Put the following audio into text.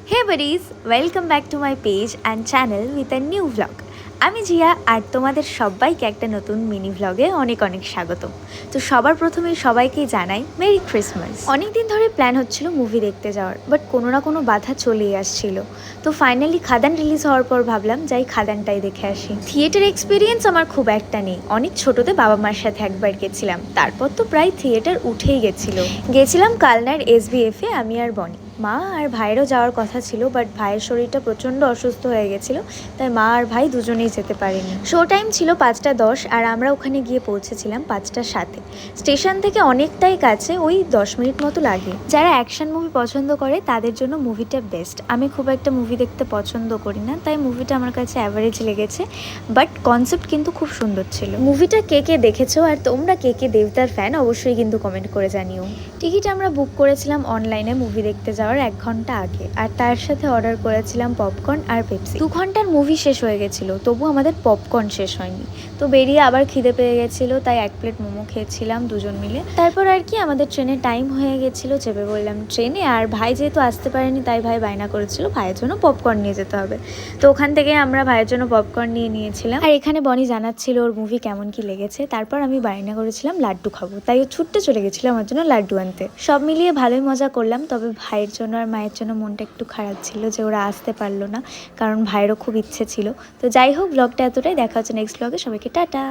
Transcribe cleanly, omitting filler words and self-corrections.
Hey buddies, welcome back to my page and channel with a new vlog. আমি জিয়া আর তোমাদের সবাইকে একটা নতুন মিনি ভ্লগে অনেক অনেক স্বাগত। তো সবার প্রথমে সবাইকেই জানাই মেরি ক্রিসমাস। অনেকদিন ধরে প্ল্যান হচ্ছিল মুভি দেখতে যাওয়ার, বাট কোনো না কোনো বাধা চলেই আসছিল। তো ফাইনালি খাদান রিলিজ হওয়ার পর ভাবলাম যাই খাদানটাই দেখে আসি। থিয়েটার এক্সপিরিয়েন্স আমার খুব একটা নেই, অনেক ছোটতে বাবা মার সাথে একবার গেছিলাম, তারপর তো প্রায় থিয়েটার উঠেই গেছিলাম কালনার SBF-এ আমি আর বনি। মা আর ভাইয়েরও যাওয়ার কথা ছিল, বাট ভাইয়ের শরীরটা প্রচণ্ড অসুস্থ হয়ে গেছিলো, তাই মা আর ভাই দুজনেই যেতে পারেনি। শো টাইম ছিল 5টা 10 আর আমরা ওখানে গিয়ে পৌঁছেছিলাম 5টা 7। স্টেশন থেকে অনেকটাই কাছে, ওই 10 মিনিট মতো লাগে। যারা অ্যাকশন মুভি পছন্দ করে তাদের জন্য মুভিটা বেস্ট। আমি খুব একটা মুভি দেখতে পছন্দ করি না, তাই মুভিটা আমার কাছে অ্যাভারেজ লেগেছে, বাট কনসেপ্ট কিন্তু খুব সুন্দর ছিল। মুভিটা কে কে দেখেছো আর তোমরা কে কে দেবদার ফ্যান অবশ্যই কিন্তু কমেন্ট করে জানিও। টিকিট আমরা বুক করেছিলাম অনলাইনে মুভি দেখতে যাওয়ার 1 ঘন্টা আগে, আর তার সাথে অর্ডার করেছিলাম পপকর্ন আর পেপসি। 2 ঘন্টার মুভি শেষ হয়ে গেছিলো, তবু আমাদের পপকর্ন শেষ হয়নি। তো বেরিয়ে আবার খিদে পেয়ে গেছিলো, তাই 1 প্লেট মোমো খেয়েছিলাম দুজন মিলে। তারপর আর কি আমাদের ট্রেনের টাইম হয়ে গেছিলো, চেপে বললাম ট্রেনে। আর ভাই যেহেতু আসতে পারেনি, তাই ভাই বায়না করেছিল ভাইয়ের জন্য পপকর্ন নিয়ে যেতে হবে। তো ওখান থেকে আমরা ভাইয়ের জন্য পপকর্ন নিয়েছিলাম। আর এখানে বনি জানাচ্ছিল ওর মুভি কেমন কি লেগেছে। তারপর আমি বায়না করেছিলাম লাড্ডু খাবো, তাই ও ছুটতে চলে গেছিলো আমার জন্য লাড্ডু আনতে। সব মিলিয়ে ভালোই মজা করলাম, তবে ভাইয়ের জন্য আর মায়ের জন্য মনটা একটু খারাপ ছিল যে ওরা আসতে পারলো না, কারণ ভাইয়েরও খুব ইচ্ছে ছিল। তো যাই হোক, ব্লগটা এতটাই, দেখা হচ্ছে নেক্সট ব্লগে। সবাইকে টাটা।